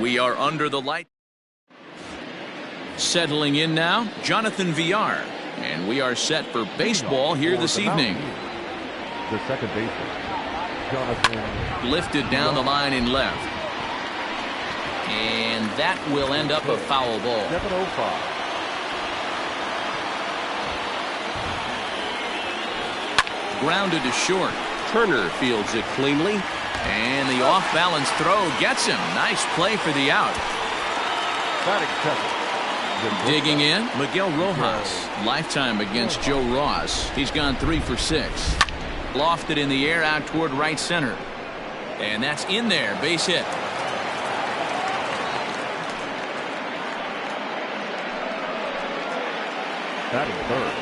We are under the light. Settling in now, Jonathan VR. And we are set for baseball here this evening. The second baseman, Jonathan. Lifted down the line in left. And that will end up a foul ball. 7:05. Grounded to short. Turner fields it cleanly. And the off-balance throw gets him. Nice play for the out. Batting second. Digging in, Miguel Rojas. Lifetime against Joe Ross. He's gone 3 for 6. Lofted in the air out toward right center. And that's in there. Base hit. Batting third.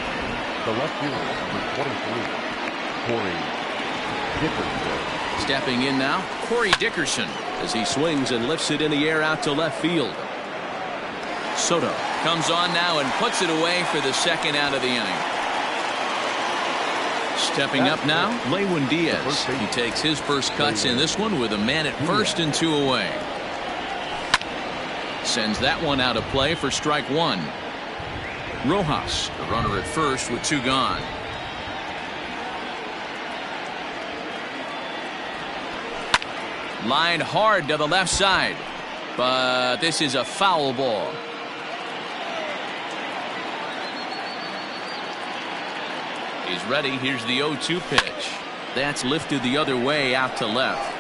The left fielder, number 23, Corey Dickerson. Stepping in now, Corey Dickerson, as he swings and lifts it in the air out to left field. Soto comes on now and puts it away for the second out of the inning. Stepping up now, Lewin Diaz. He takes his first cuts in this one with a man at first and 2 away. Sends that one out of play for strike 1. Rojas, the runner at first with 2 gone. Lined hard to the left side, but this is a foul ball. He's ready. Here's the 0-2 pitch. That's lifted the other way out to left.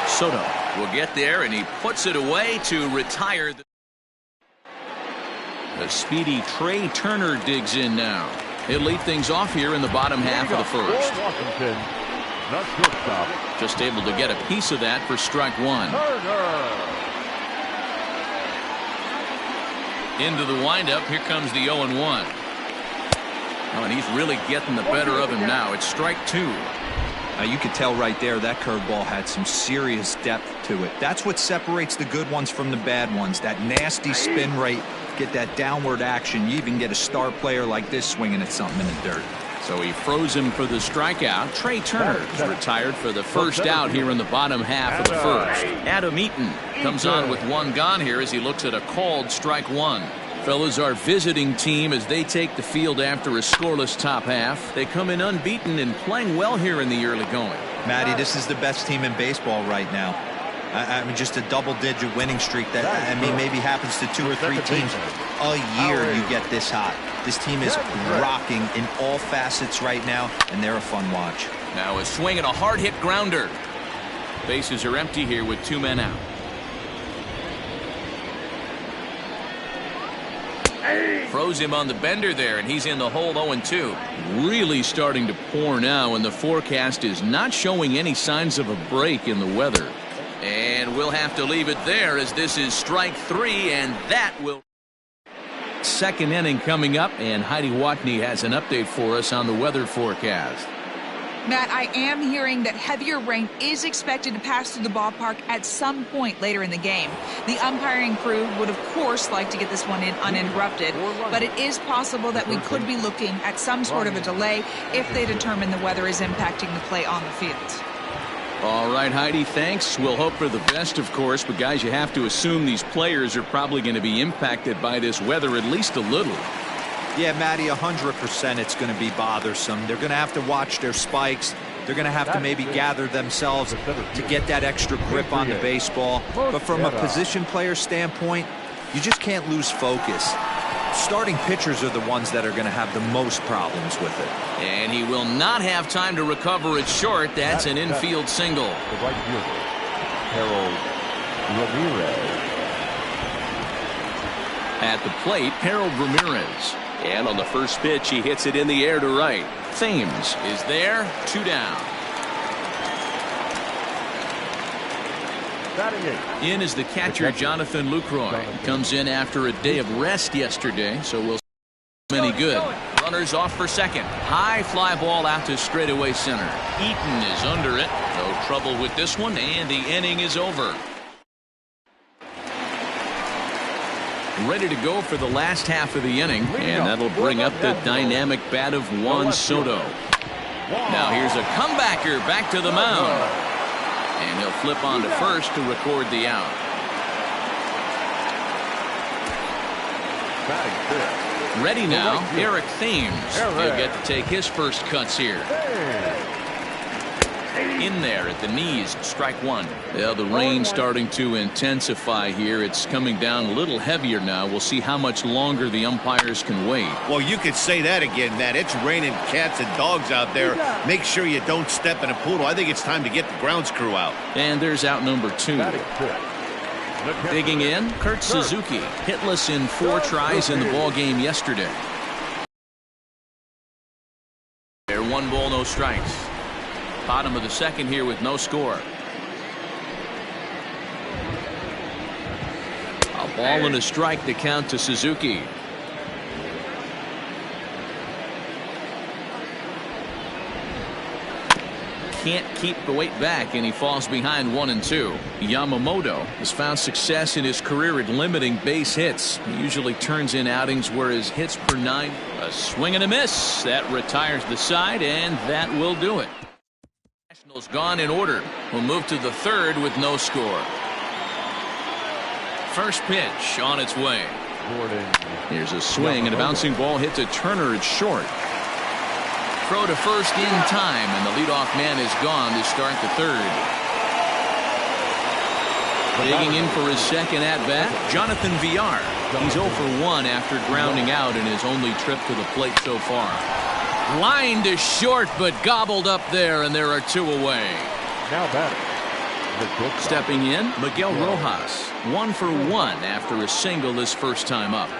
Soto will get there, and he puts it away to retire. The speedy Trey Turner digs in now. He'll lead things off here in the bottom half of the first. Washington, not shortstop. Just able to get a piece of that for strike 1. Into the windup. Here comes the 0-1. Oh, and he's really getting the better of him now. It's strike 2. You could tell right there that curveball had some serious depth to it. That's what separates the good ones from the bad ones. That nasty spin rate, get that downward action. You even get a star player like this swinging at something in the dirt. So he froze him for the strikeout. Trey Turner is retired for the first out here in the bottom half of the first. Adam Eaton comes on with 1 gone here as he looks at a called strike 1. Fellas, our visiting team, as they take the field after a scoreless top half, they come in unbeaten and playing well here in the early going. Matty, this is the best team in baseball right now. I mean, just a double-digit winning streak that, I mean, maybe happens to 2 or 3 teams a year. You get this hot. This team is rocking in all facets right now, and they're a fun watch. Now a swing and a hard-hit grounder. Bases are empty here with 2 men out. Froze him on the bender there, and he's in the hole 0-2. Really starting to pour now, and the forecast is not showing any signs of a break in the weather. And we'll have to leave it there as this is strike 3, and that will. Second inning coming up, and Heidi Watney has an update for us on the weather forecast. Matt, I am hearing that heavier rain is expected to pass through the ballpark at some point later in the game. The umpiring crew would, of course, like to get this one in uninterrupted, but it is possible that we could be looking at some sort of a delay if they determine the weather is impacting the play on the field. All right, Heidi, thanks. We'll hope for the best, of course, but guys, you have to assume these players are probably going to be impacted by this weather at least a little. Yeah, Matty, 100% it's going to be bothersome. They're going to have to watch their spikes. They're going to have to maybe gather themselves to get that extra grip on the baseball. But from a position player standpoint, you just can't lose focus. Starting pitchers are the ones that are going to have the most problems with it. And he will not have time to recover it short. That's an infield single. The right fielder, Harold Ramirez. At the plate, Harold Ramirez. And on the first pitch, he hits it in the air to right. Thames is there, 2 down. In is the catcher, Jonathan Lucroy. Comes in after a day of rest yesterday, so we'll see any good. Runners off for second. High fly ball out to straightaway center. Eaton is under it. No trouble with this one, and the inning is over. Ready to go for the last half of the inning, and that'll bring up the dynamic bat of Juan Soto. Now here's a comebacker back to the mound. And he'll flip on to first to record the out. Ready now, Eric Thames. He'll get to take his first cuts here. In there at the knees, strike one. Yeah, the rain starting to intensify here. It's coming down a little heavier now. We'll see how much longer the umpires can wait. Well, you could say that again, Matt. It's raining cats and dogs out there. Make sure you don't step in a poodle. I think it's time to get the grounds crew out. And there's out number 2. Digging in, Kurt Suzuki, hitless in 4 tries in the ball game yesterday. There, 1 ball, no strikes. Bottom of the second here with no score. A ball and a strike to count to Suzuki. Can't keep the weight back, and he falls behind 1-2. Yamamoto has found success in his career at limiting base hits. He usually turns in outings where his hits per 9. A swing and a miss. That retires the side, and that will do it. Nationals gone in order. We'll move to the third with no score. First pitch on its way. Here's a swing and a bouncing ball hit to Turner at short. Throw to first in time, and the leadoff man is gone to start the third. Digging in for his second at-bat, Jonathan Villar. He's 0 for 1 after grounding out in his only trip to the plate so far. Line to short, but gobbled up there, and there are 2 away. Now batting. Stepping in, Miguel Rojas. 1 for 1 after a single his first time up.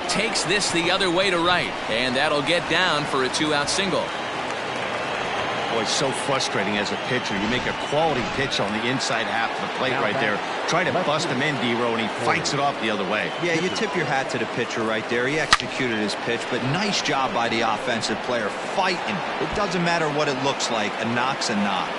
Takes this the other way to right, and that'll get down for a 2-out single. Boy, it's so frustrating as a pitcher. You make a quality pitch on the inside half of the plate right there. Try to bust him in, D-Row, and he fights it off the other way. Yeah, you tip your hat to the pitcher right there. He executed his pitch, but nice job by the offensive player fighting. It doesn't matter what it looks like. A knock's a knock.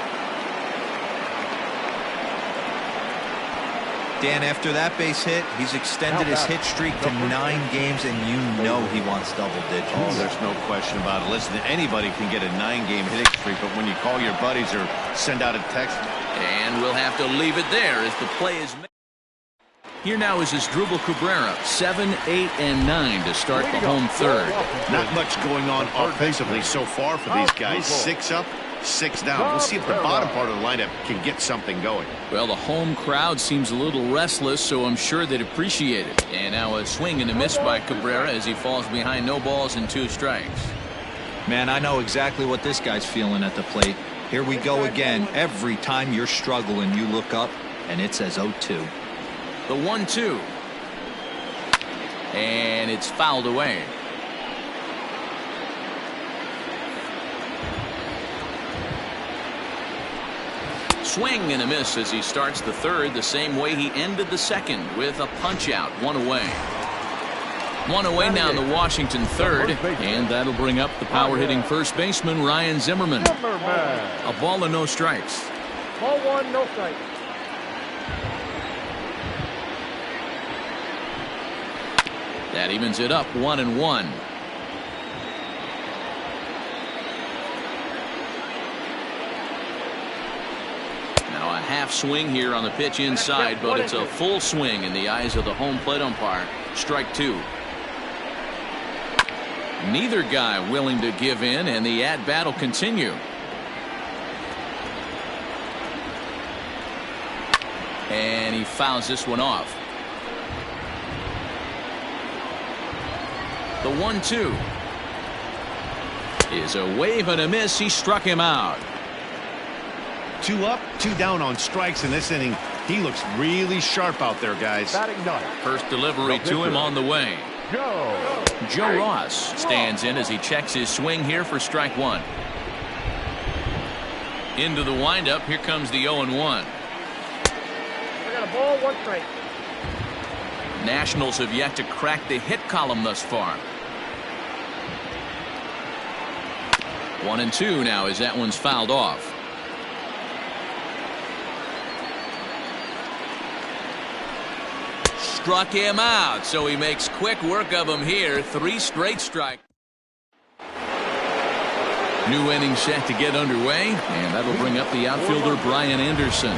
Dan, after that base hit, he's extended his hit streak to 9 games, and you know he wants double digits. Oh, there's no question about it. Listen, anybody can get a 9-game hitting streak, but when you call your buddies or send out a text. And we'll have to leave it there as the play is made. Here now is Asdrubal Cabrera, 7, 8, and 9 to start the home third. Not much going on offensively so far for these guys. 6 up, 6 down. We'll see if the bottom part of the lineup can get something going. Well, the home crowd seems a little restless, so I'm sure they'd appreciate it. And now a swing and a miss by Cabrera as he falls behind 0 balls and 2 strikes. Man, I know exactly what this guy's feeling at the plate. Here we go again. Every time you're struggling, you look up, and it says 0-2. The 1-2. And it's fouled away. Swing and a miss as he starts the third the same way he ended the second with a punch out. 1 away. 1 away now in the Washington third, and that'll bring up the power hitting first baseman Ryan Zimmerman. A ball and no strikes. Ball 1, no strikes. That evens it up 1-1. Now a half swing here on the pitch inside, but it's a full swing in the eyes of the home plate umpire. Strike 2. Neither guy willing to give in, and the at-bat will continue. And he fouls this one off. The 1-2 is a wave and a miss. He struck him out. 2 up, 2 down on strikes in this inning. He looks really sharp out there, guys. First delivery to him on the way. Joe Ross stands in as he checks his swing here for strike 1. Into the windup. Here comes the 0-1. I got a ball, 1 strike. Nationals have yet to crack the hit column thus far. 1-2 now as that one's fouled off. Struck him out, so he makes quick work of him here. 3 straight strikes. New inning set to get underway, and that'll bring up the outfielder Brian Anderson.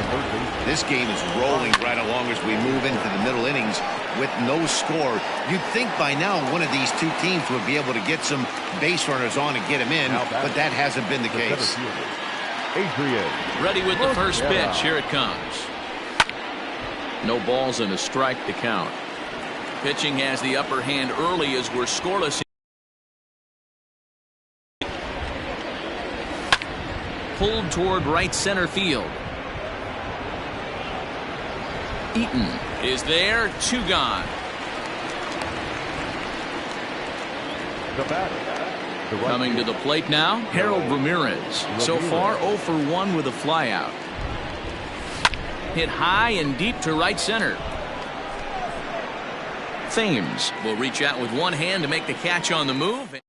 This game is rolling right along as we move into the middle innings with no score. You'd think by now one of these two teams would be able to get some base runners on and get them in, but that hasn't been the case. Ready with the first pitch. Here it comes. No balls and a strike to count. Pitching has the upper hand early as we're scoreless. Pulled toward right center field. Eaton is there. 2 gone. Coming to the plate now, Harold Ramirez. So far 0 for 1 with a flyout. Hit high and deep to right center. Thames will reach out with one hand to make the catch on the move.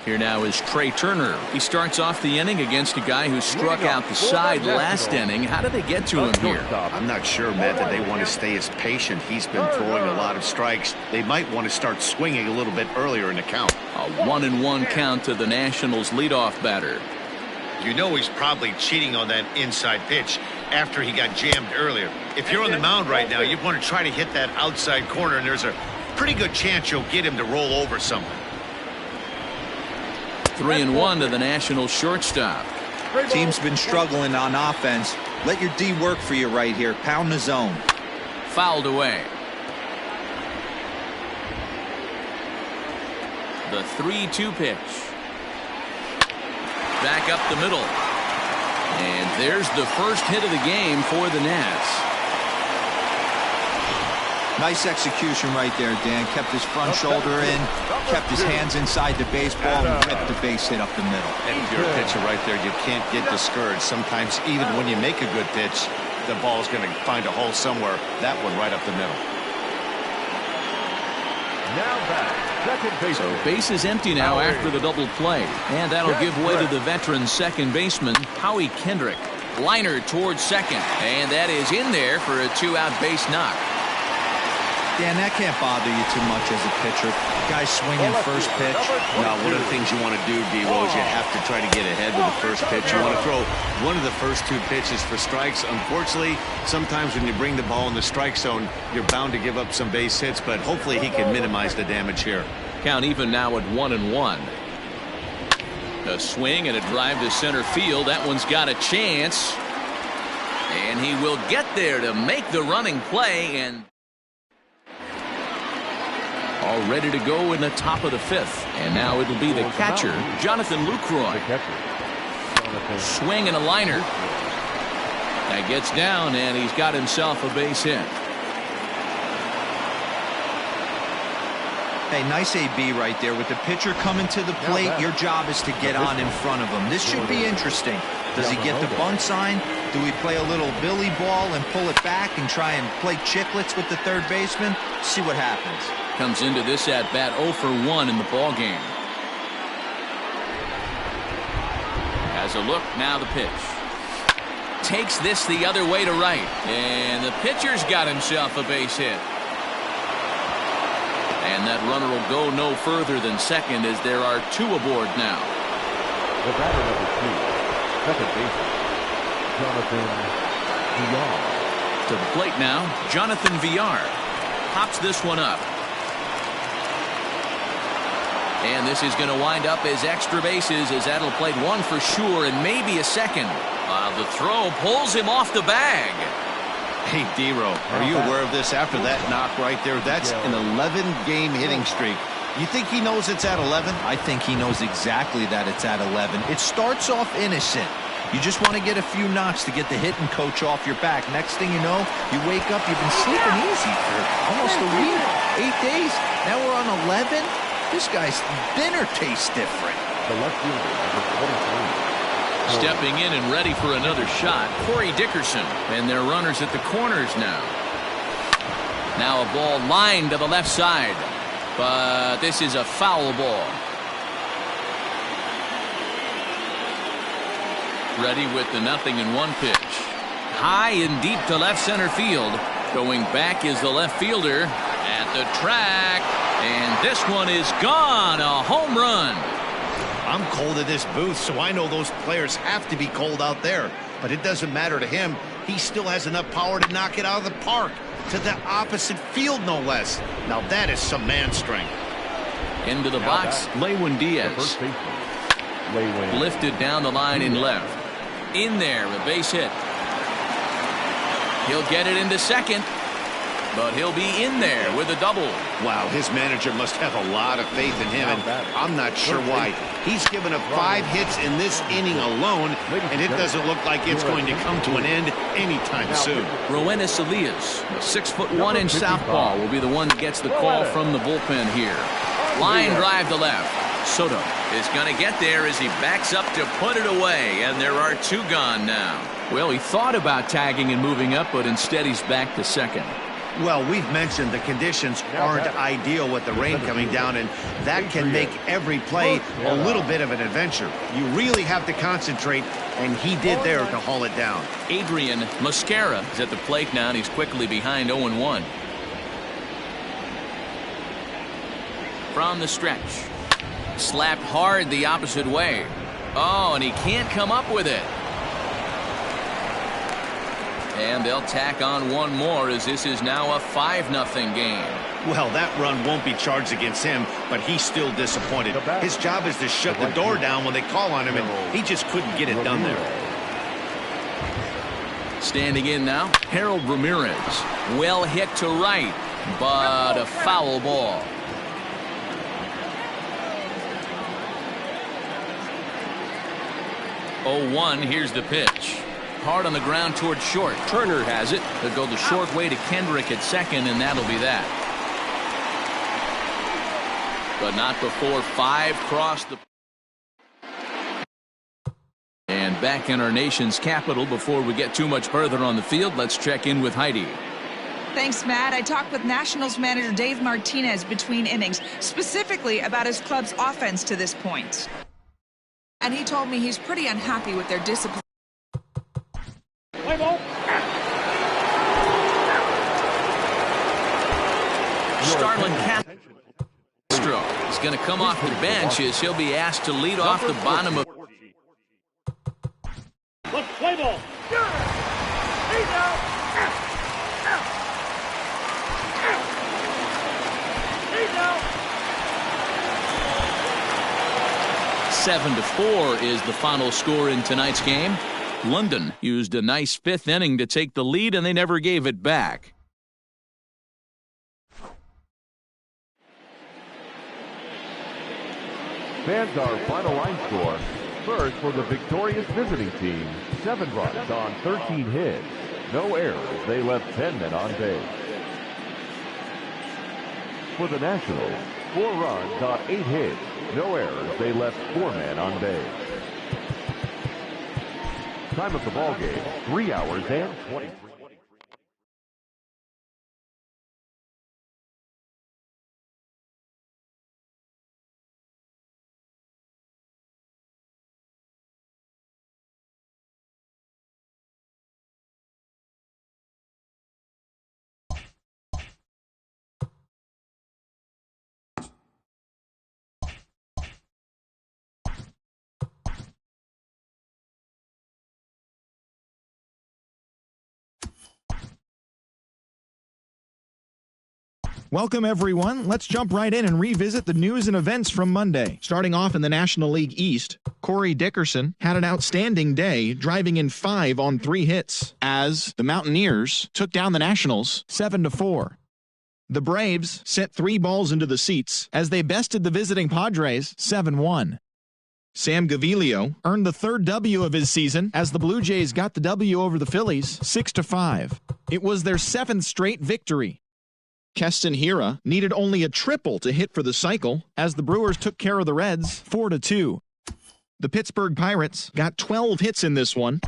Here now is Trey Turner. He starts off the inning against a guy who struck out the side last inning. How did they get to him here? I'm not sure, Matt, that they want to stay as patient. He's been throwing a lot of strikes. They might want to start swinging a little bit earlier in the count. A 1-1 count to the Nationals leadoff batter. You know he's probably cheating on that inside pitch after he got jammed earlier. If you're on the mound right now, you want to try to hit that outside corner, and there's a pretty good chance you'll get him to roll over someone. 3-1 to the Nationals shortstop. Team's been struggling on offense. Let your D work for you right here. Pound the zone. Fouled away. The 3-2 pitch. Back up the middle. And there's the first hit of the game for the Nats. Nice execution right there, Dan. Kept his front shoulder in, kept his hands inside the baseball, and ripped the base hit up the middle. And if you're a pitcher right there, you can't get discouraged. Sometimes even when you make a good pitch, the ball's going to find a hole somewhere. That one right up the middle. Now back, second base. So base is empty now after the double play. And that'll give way to the veteran second baseman, Howie Kendrick. Liner towards second. And that is in there for a 2-out base knock. Dan, that can't bother you too much as a pitcher. Guys swinging first pitch. Now, one of the things you want to do, D-Rose, you have to try to get ahead with the first pitch. You want to throw one of the first 2 pitches for strikes. Unfortunately, sometimes when you bring the ball in the strike zone, you're bound to give up some base hits, but hopefully he can minimize the damage here. Count even now at 1-1. A swing and a drive to center field. That one's got a chance. And he will get there to make the running play, and all ready to go in the top of the 5th. And now it'll be the catcher, Jonathan Lucroy. Swing and a liner. That gets down, and he's got himself a base hit. Hey, nice AB right there. With the pitcher coming to the plate, your job is to get on in front of him. This should be interesting. Does he get the bunt sign? Do we play a little Billy ball and pull it back and try and play chicklets with the third baseman? See what happens. Comes into this at bat 0 for 1 in the ball game. Has a look, now the pitch. Takes this the other way to right. And the pitcher's got himself a base hit. And that runner will go no further than second as there are 2 aboard now. The batter number 2, second baseman, Jonathan Villar. To the plate now, Jonathan Villar. Pops this one up. And this is going to wind up as extra bases, as that'll play 1 for sure and maybe a second. The throw pulls him off the bag. Hey, D-Ro, are you aware of this? After that knock right there, that's an 11-game hitting streak. You think he knows it's at 11? I think he knows exactly that it's at 11. It starts off innocent. You just want to get a few knocks to get the hitting coach off your back. Next thing you know, you wake up, you've been sleeping easy for almost a week, 8 days. Now we're on 11. This guy's dinner tastes different. The left fielder, number 23. Stepping in and ready for another shot, Corey Dickerson. And they're runners at the corners now. Now a ball lined to the left side. But this is a foul ball. Ready with the 0-1 pitch. High and deep to left center field. Going back is the left fielder at the track. And this one is gone. A home run. I'm cold in this booth, so I know those players have to be cold out there. But it doesn't matter to him. He still has enough power to knock it out of the park. To the opposite field, no less. Now that is some man strength. Into the box, Lewin Diaz. Lifted down the line in left. In there, a base hit. He'll get it into second, but he'll be in there with a double. Wow, his manager must have a lot of faith in him, and I'm not sure why. He's given up 5 hits in this inning alone, and it doesn't look like it's going to come to an end anytime soon. Roenis Elias, a 6'1" southpaw, will be the one that gets the call from the bullpen here. Line drive to left. Soto is going to get there as he backs up to put it away, and there are 2 gone now. Well, he thought about tagging and moving up, but instead he's back to second. Well, we've mentioned the conditions aren't ideal with the rain coming down, and that can make every play a little bit of an adventure. You really have to concentrate, and he did there to haul it down. Adrian Mosquera is at the plate now, and he's quickly behind 0-1. From the stretch. Slapped hard the opposite way. Oh, and he can't come up with it. And they'll tack on one more as this is now a 5-0 game. Well, that run won't be charged against him, but he's still disappointed. His job is to shut the door down when they call on him, and he just couldn't get it done there. Standing in now, Harold Ramirez. Well hit to right, but a foul ball. Oh, 1, here's the pitch. Hard on the ground toward short. Turner has it. They'll go the short way to Kendrick at second, and that'll be that. But not before 5 cross the... And back in our nation's capital, before we get too much further on the field, let's check in with Heidi. Thanks, Matt. I talked with Nationals manager Dave Martinez between innings, specifically about his club's offense to this point. And he told me he's pretty unhappy with their discipline. Starlin Castro is going to come off the bench as he'll be asked to lead off the bottom of... Let's play ball. He's out. He's out. 7-4 is the final score in tonight's game. London used a nice 5th inning to take the lead, and they never gave it back. Fans, our final line score. First, for the victorious visiting team, 7 runs on 13 hits. No errors. They left 10 men on base. For the Nationals, 4 runs on 8 hits. No errors. They left 4 men on base. Time of the ball game, 3 hours and 23. Welcome, everyone. Let's jump right in and revisit the news and events from Monday. Starting off in the National League East, Corey Dickerson had an outstanding day, driving in 5 on 3 hits, as the Mountaineers took down the Nationals 7-4. The Braves sent 3 balls into the seats as they bested the visiting Padres 7-1. Sam Gaviglio earned the 3rd W of his season as the Blue Jays got the W over the Phillies 6-5. It was their 7th straight victory. Keston Hiura needed only a triple to hit for the cycle as the Brewers took care of the Reds 4-2. The Pittsburgh Pirates got 12 hits in this one.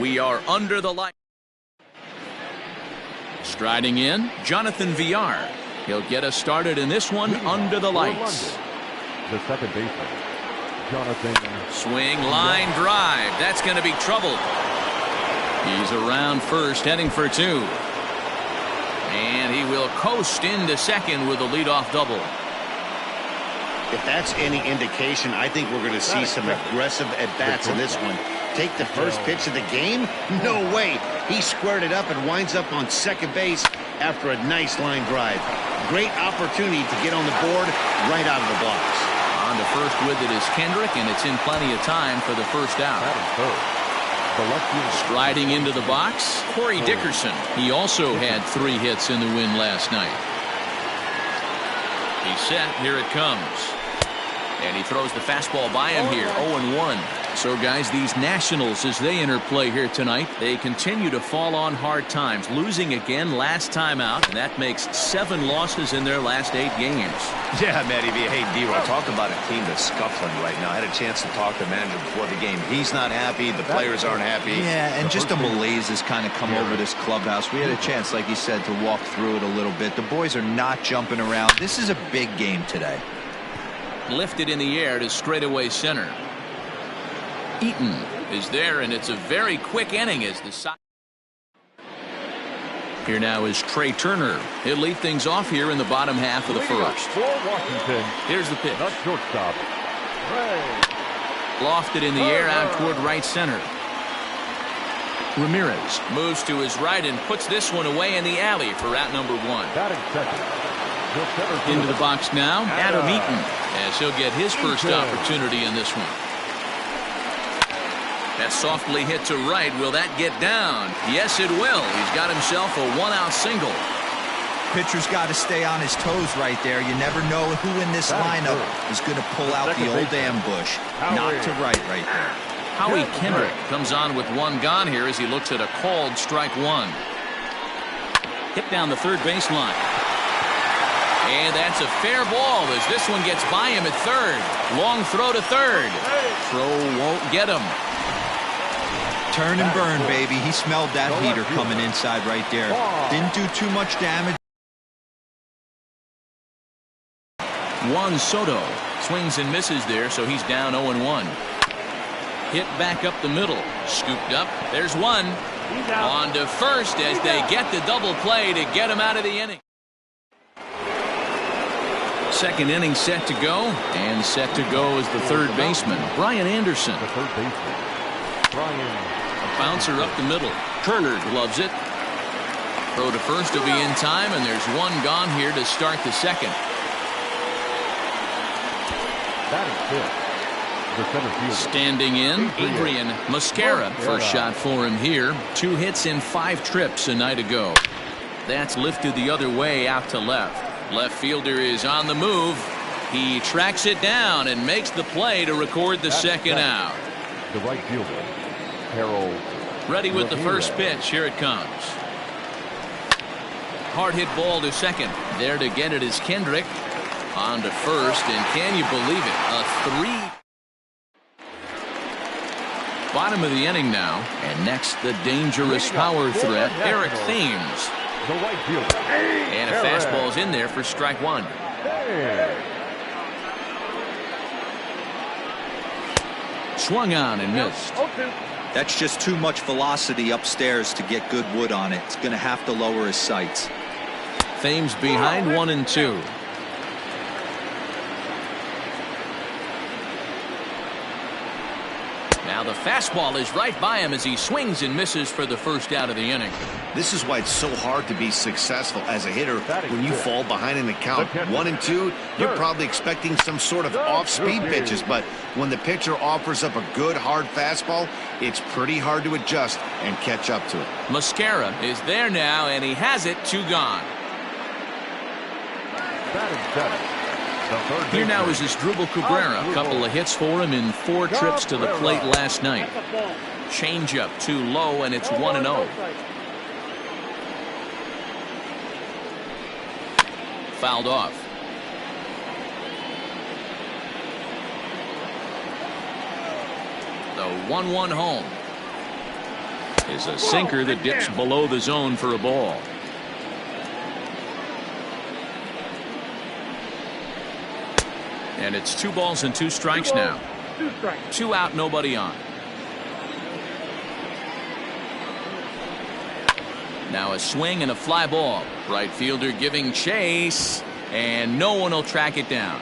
We are under the light. Striding in, Jonathan Villar. He'll get us started in this one under the lights. The second baseman, Jonathan. Swing, line drive. That's going to be trouble. He's around first, heading for two. And he will coast into second with a leadoff double. If that's any indication, I think we're going to see some aggressive at-bats in this one. Take the first pitch of the game? No way. He squared it up and winds up on second base after a nice line drive. Great opportunity to get on the board right out of the blocks. On to first with it is Kendrick, and it's in plenty of time for the first out. Striding into the box, Corey Dickerson. He also had 3 hits in the win last night. He's set. Here it comes. And he throws the fastball by him here. 0-1. So, guys, these Nationals, as they enter play here tonight, they continue to fall on hard times. Losing again last time out, and that makes 7 losses in their last 8 games. Yeah, Matty V. Hey, D-Roy, talk about a team that's scuffling right now. I had a chance to talk to the manager before the game. He's not happy. The players aren't happy. Yeah, and just a malaise has kind of come over this clubhouse. We had a chance, like you said, to walk through it a little bit. The boys are not jumping around. This is a big game today. Lifted in the air to straightaway center. Eaton is there, and it's a very quick inning as the side. Here now is Trey Turner. He'll lead things off here in the bottom half of the first. Here's the pitch. Shortstop. Lofted in the air out toward right center. Ramirez moves to his right and puts this one away in the alley for out number 1. Into the box now, Adam Eaton, as he'll get his first opportunity in this one. That softly hit to right. Will that get down? Yes, it will. He's got himself a 1-out single. Pitcher's got to stay on his toes right there. You never know who in this lineup is going to pull out the old ambush. Not to right there. Howie Kendrick comes on with 1 gone here as he looks at a called strike 1. Hit down the third baseline. And that's a fair ball as this one gets by him at third. Long throw to third. Throw won't get him. Turn and burn, baby. He smelled that heater coming inside right there. Didn't do too much damage. Juan Soto swings and misses there, so he's down 0-1. Hit back up the middle. Scooped up. There's one. On to first as they get the double play to get him out of the inning. Second inning set to go, and set to go is the third baseman, Brian Anderson. The third baseman, Brian. A bouncer up the middle. Turner gloves it. Throw to first will be in time, and there's 1 gone here to start the second. That is 5th. The center fielder. Standing in, Adrian Mosquera. First shot for him here. 2 hits in 5 trips a night ago. That's lifted the other way out to left. Left fielder is on the move. He tracks it down and makes the play to record the second out. The right fielder, Harold. Ready with the first pitch. Here it comes. Hard hit ball to second. There to get it is Kendrick. On to first, and can you believe it? A 3. Bottom of the inning now, and next the dangerous power threat, Eric Thames. The right fielder. And a fastball's in there for strike 1. Swung on and missed. That's just too much velocity upstairs to get good wood on it. It's going to have to lower his sights. Thames behind 1-2. Now the fastball is right by him as he swings and misses for the first out of the inning. This is why it's so hard to be successful as a hitter when you fall behind in the count. 1-2, you're probably expecting some sort of off-speed pitches, but when the pitcher offers up a good hard fastball, it's pretty hard to adjust and catch up to it. Mosquera is there now, and he has it. 2 gone. Here now is Asdrubal Cabrera. A couple of hits for him in 4 trips to the plate last night. Changeup too low, and it's 1-0. Fouled off. The 1-1 home. is a sinker that dips below the zone for a ball. And it's 2 balls and 2 strikes now. 2 out, nobody on. Now a swing and a fly ball. Right fielder giving chase, and no one will track it down.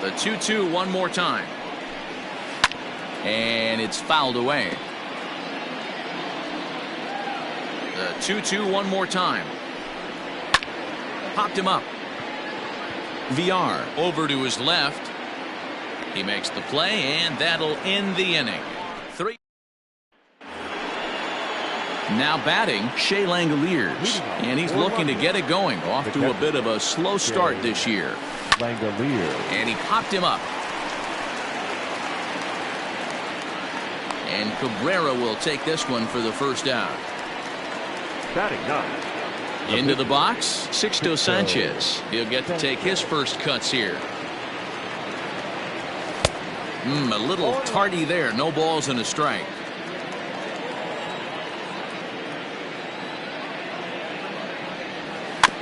The 2-2 one more time. And it's fouled away. The 2-2 one more time. Popped him up. VR over to his left. He makes the play, and that'll end the inning. 3. Now batting, Shea Langoliers, and he's looking to get it going. Off to a bit of a slow start this year. And he popped him up. And Cabrera will take this one for the first out. Batting 9. Into the box, Sixto Sanchez. He'll get to take his first cuts here. A little tardy there. No balls and a strike.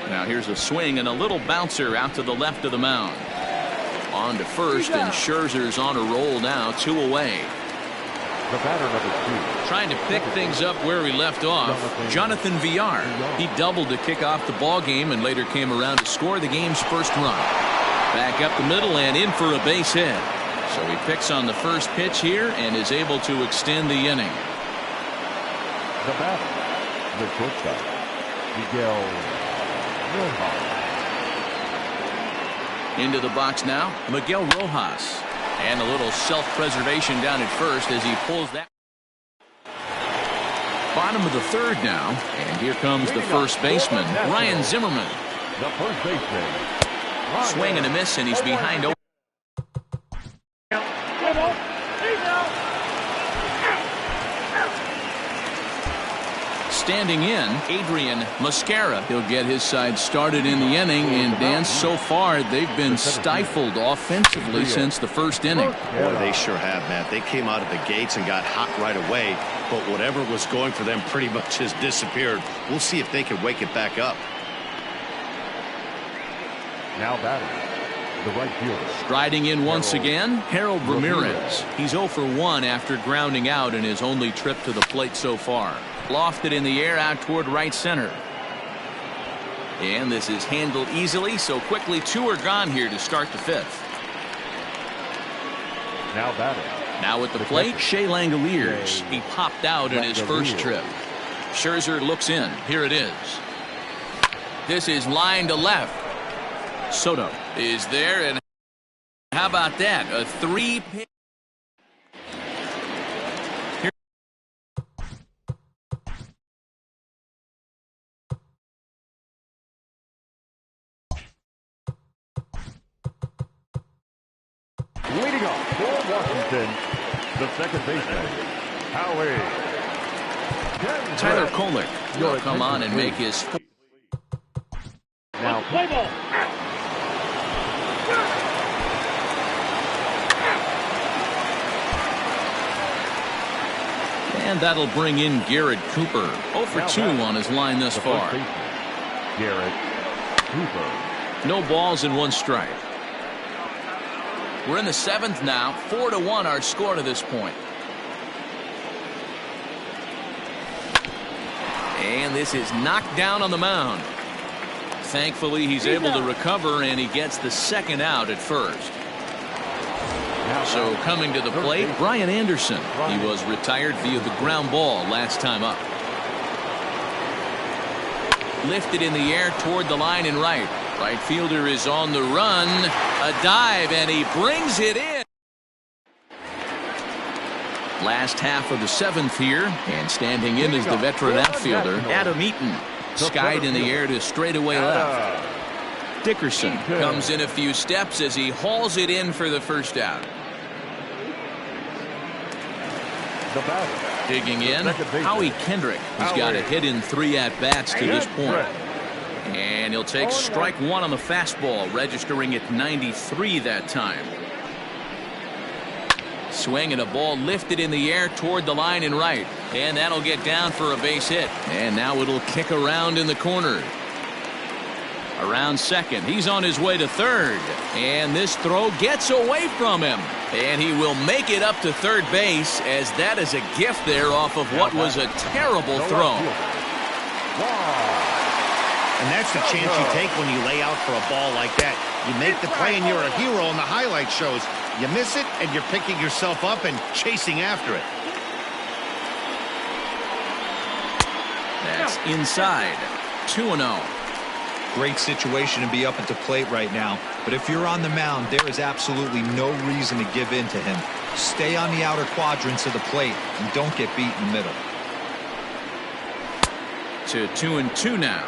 Now here's a swing and a little bouncer out to the left of the mound. On to first, and Scherzer's on a roll now. 2 away. The batter, number 2. Trying to pick things up where we left off, Jonathan VR. He doubled to kick off the ball game and later came around to score the game's first run. Back up the middle and in for a base hit. So he picks on the first pitch here and is able to extend the inning. The batter, the shortstop, Miguel Rojas. Into the box now, Miguel Rojas. And a little self-preservation down at first as he pulls that. Bottom of the 3rd now, and here comes the first baseman, Ryan Zimmerman. The first baseman. Swing and a miss, and he's behind. Standing in, Adrian Mascara. He'll get his side started in the inning, and Dan, so far they've been stifled offensively since the first inning. Boy, they sure have, Matt. They came out of the gates and got hot right away, but whatever was going for them pretty much has disappeared. We'll see if they can wake it back up. Now batting, the right fielder. Striding in once again, Harold Ramirez. He's 0 for 1 after grounding out in his only trip to the plate so far. Lofted in the air out toward right center. And this is handled easily, so quickly 2 are gone here to start the 5th. Now batting. Now at the plate, Shea Langoliers. He popped out in his first trip. Scherzer looks in. Here it is. This is line to left. Soto is there, and how about that? A 3-pitch. Leading off for Washington, the second baseman, Howie. Tyler Kolek will come on and make his. Now, Play ball. And that'll bring in Garrett Cooper. 0 for 2 on his line thus far. Garrett Cooper. No balls and 1 strike. We're in the 7th now. 4-1 our score to this point. And this is knocked down on the mound. Thankfully, he's able to recover, and he gets the second out at first. So coming to the plate, Brian Anderson. He was retired via the ground ball last time up. Lifted in the air toward the line and right. Right fielder is on the run. A dive, and he brings it in. Last half of the 7th here, and standing in is the veteran outfielder, Adam Eaton. Skied in the air to straightaway left. Dickerson comes in a few steps as he hauls it in for the first out. Digging in, Howie Kendrick. He's got a hit in 3 at-bats to this point. And he'll take strike 1 on the fastball, registering at 93 that time. Swing and a ball lifted in the air toward the line and right. And that'll get down for a base hit. And now it'll kick around in the corner. Around second. He's on his way to third. And this throw gets away from him. And he will make it up to third base, as that is a gift there off of what was a terrible throw. And that's the chance you take when you lay out for a ball like that. You make the play and you're a hero in the highlight shows. You miss it and you're picking yourself up and chasing after it. That's inside. 2-0. Great situation to be up at the plate right now. But if you're on the mound, there is absolutely no reason to give in to him. Stay on the outer quadrants of the plate and don't get beat in the middle. To 2-2 now.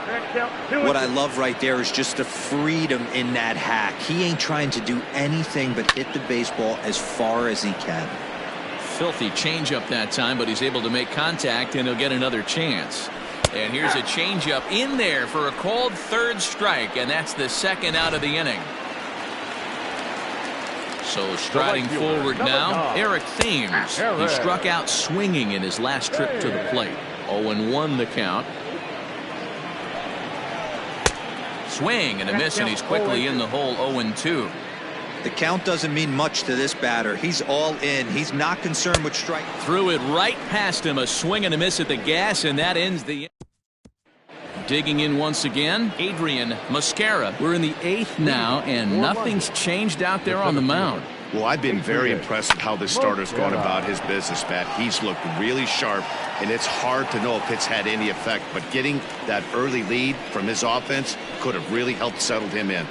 What I love right there is just the freedom in that hack. He ain't trying to do anything but hit the baseball as far as he can. Filthy changeup that time, but he's able to make contact, and he'll get another chance. And here's a changeup in there for a called third strike, and that's the second out of the inning. So striding forward now, Eric Thames. He struck out swinging in his last trip to the plate. 0-1 the count. Swing and a miss, and he's quickly in the hole. 0-2. The count doesn't mean much to this batter. He's all in. He's not concerned with strike. Threw it right past him. A swing and a miss at the gas, and that ends the. Digging in once again, Adrian Mascara. We're in the 8th now, and nothing's changed out there on the mound. Well, I've been very impressed with how this starter's gone about his business, Matt. He's looked really sharp, and it's hard to know if it's had any effect, but getting that early lead from his offense could have really helped settle him in.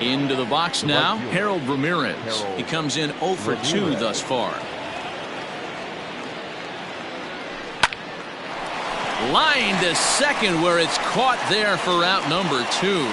Into the box now, Harold Ramirez. He comes in 0 for 2 thus far. Line to second, where it's caught there for out number 2.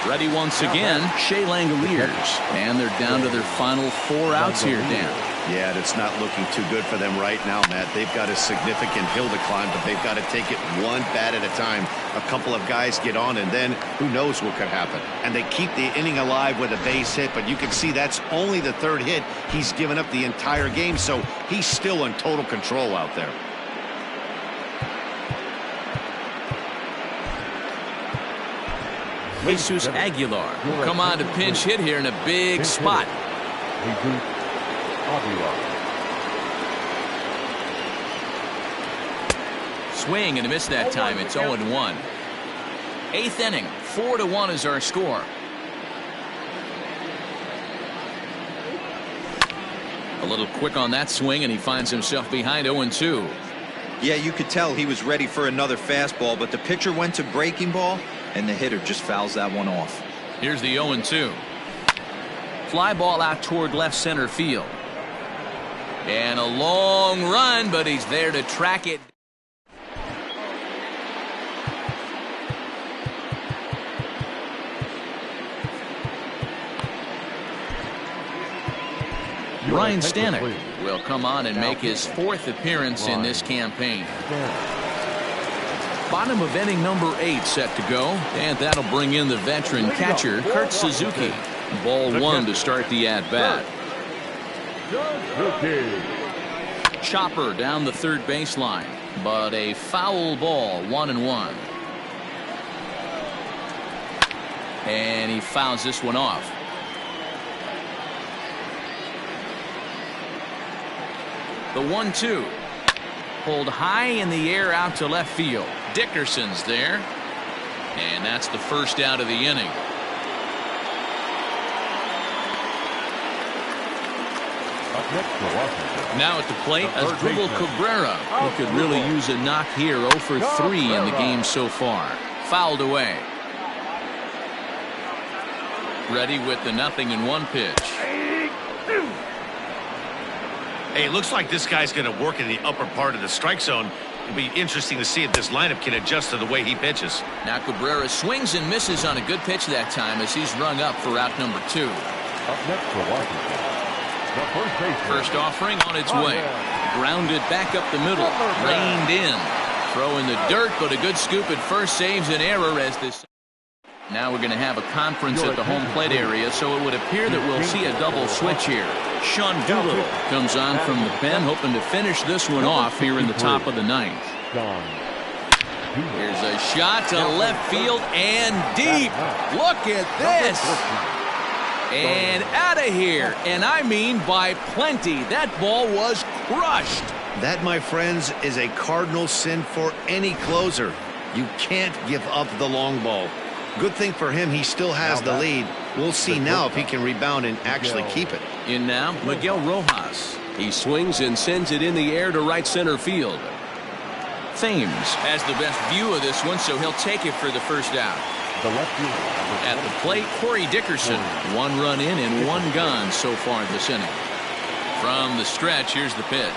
Ready once again, Shea Langoliers. And they're down to their final 4 outs here, Dan. Yeah, it's not looking too good for them right now, Matt. They've got a significant hill to climb, but they've got to take it one bat at a time. A couple of guys get on, and then who knows what could happen. And they keep the inning alive with a base hit, but you can see that's only the 3rd hit. He's given up the entire game, so he's still in total control out there. Jesus Aguilar will come on to pinch hit here in a big spot. Swing and a miss that time. It's 0-1. 8th inning, 4-1 is our score. A little quick on that swing, and he finds himself behind 0-2. Yeah, you could tell he was ready for another fastball, but the pitcher went to breaking ball, and the hitter just fouls that one off. Here's the 0-2. Fly ball out toward left center field. And a long run, but he's there to track it. Ryan Stanek will come on and make his 4th appearance in this campaign. Bottom of inning number 8 set to go, and that'll bring in the veteran catcher Kurt Suzuki. Ball 1 to start the at-bat. Chopper down the 3rd baseline, but a foul ball. 1-1. And he fouls this one off. The 1-2. Pulled high in the air out to left field. Dickerson's there. And that's the first out of the inning. Now at the plate, Asdrubal Cabrera, who could really use a knock here. 0 for 3 in the game so far. Fouled away. Ready with the 0-1 pitch. Hey, it looks like this guy's going to work in the upper part of the strike zone. It'll be interesting to see if this lineup can adjust to the way he pitches. Now Cabrera swings and misses on a good pitch that time as he's rung up for out number 2. Up next for Washington, the first baseman. First offering on its way. Grounded back up the middle. Reined in. Throw in the dirt, but a good scoop at first saves an error as this. Now we're going to have a conference at the home plate area, so it would appear that we'll see a double switch here. Sean Doolittle comes on from the pen, hoping to finish this one off here in the top of the ninth. Here's a shot to left field and deep. Look at this. And out of here. And I mean by plenty. That ball was crushed. That, my friends, is a cardinal sin for any closer. You can't give up the long ball. Good thing for him, he still has the lead. We'll see now if he can rebound and actually keep it. In now, Miguel Rojas. He swings and sends it in the air to right center field. Thames has the best view of this one, so he'll take it for the first out. At the plate, Corey Dickerson. 1 run in and 1 gone so far this inning. From the stretch, here's the pitch.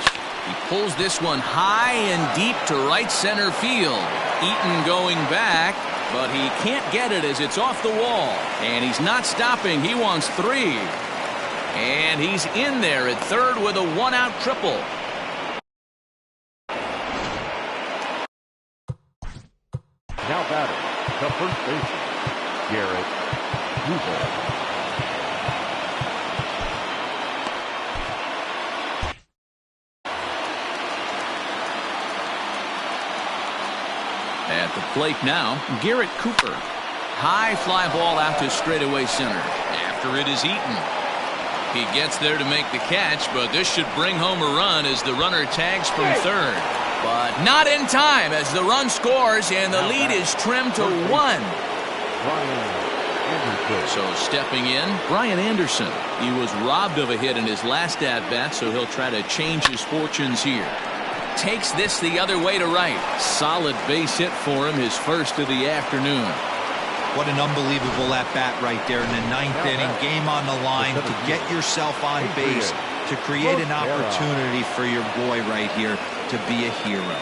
He pulls this one high and deep to right center field. Eaton going back, but he can't get it as it's off the wall. And he's not stopping. He wants 3. And he's in there at third with a 1-out triple. Now batting, the first baseman, Garrett Hoover. At the plate now, Garrett Cooper. High fly ball out to straightaway center. After it is Eaton. He gets there to make the catch, but this should bring home a run as the runner tags from third. But not in time as the run scores and the lead is trimmed to 1. So stepping in, Brian Anderson. He was robbed of a hit in his last at-bat, so he'll try to change his fortunes here. Takes this the other way to right. Solid base hit for him, his first of the afternoon. What an unbelievable at-bat right there in the 9th inning. Game on the line to get yourself on base, to create an opportunity for your boy right here to be a hero.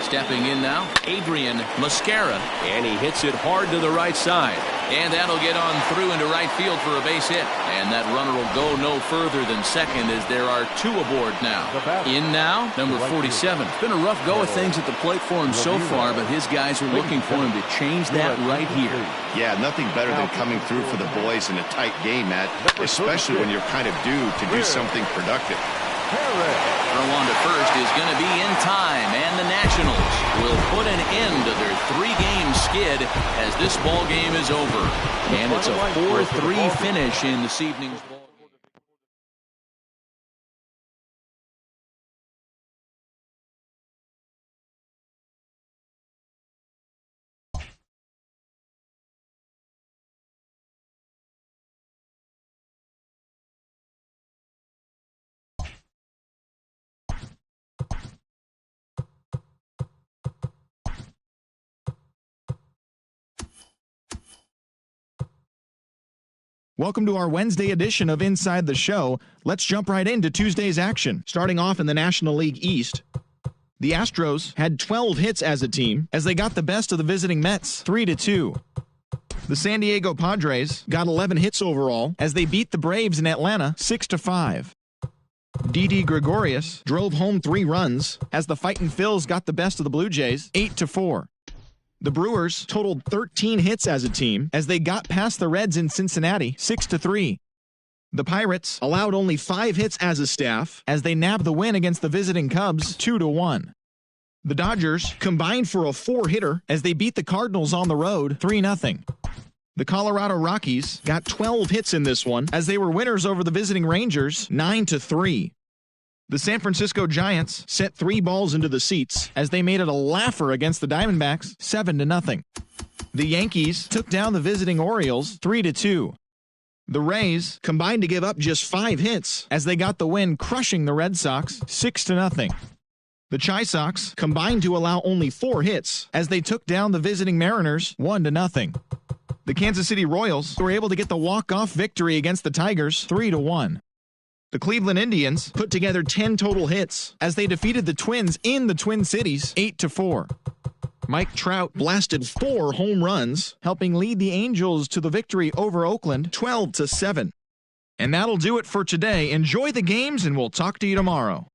Stepping in now, Adrian Mascara, and he hits it hard to the right side. And that'll get on through into right field for a base hit. And that runner will go no further than second as there are 2 aboard now. In now, number 47. It's been a rough go of things at the plate for him so far, but his guys are looking for him to change that right here. Yeah, nothing better than coming through for the boys in a tight game, Matt, especially when you're kind of due to do something productive. Throw on to first is going to be in time, and the Nationals will put an end to their 3-game skid as this ball game is over. And it's a 4-3 finish in this evening's ball. Welcome to our Wednesday edition of Inside the Show. Let's jump right into Tuesday's action. Starting off in the National League East, the Astros had 12 hits as a team as they got the best of the visiting Mets 3-2. The San Diego Padres got 11 hits overall as they beat the Braves in Atlanta 6-5. Didi Gregorius drove home 3 runs as the Fightin' Phils got the best of the Blue Jays 8-4. The Brewers totaled 13 hits as a team as they got past the Reds in Cincinnati 6-3. The Pirates allowed only 5 hits as a staff as they nabbed the win against the visiting Cubs 2-1. The Dodgers combined for a 4-hitter as they beat the Cardinals on the road 3-0. The Colorado Rockies got 12 hits in this one as they were winners over the visiting Rangers 9-3. The San Francisco Giants sent 3 balls into the seats as they made it a laugher against the Diamondbacks 7-0. The Yankees took down the visiting Orioles 3-2. The Rays combined to give up just 5 hits as they got the win, crushing the Red Sox 6-0. The Chi Sox combined to allow only 4 hits as they took down the visiting Mariners 1-0. The Kansas City Royals were able to get the walk-off victory against the Tigers 3-1. The Cleveland Indians put together 10 total hits as they defeated the Twins in the Twin Cities 8-4. Mike Trout blasted 4 home runs, helping lead the Angels to the victory over Oakland 12-7. And that'll do it for today. Enjoy the games, and we'll talk to you tomorrow.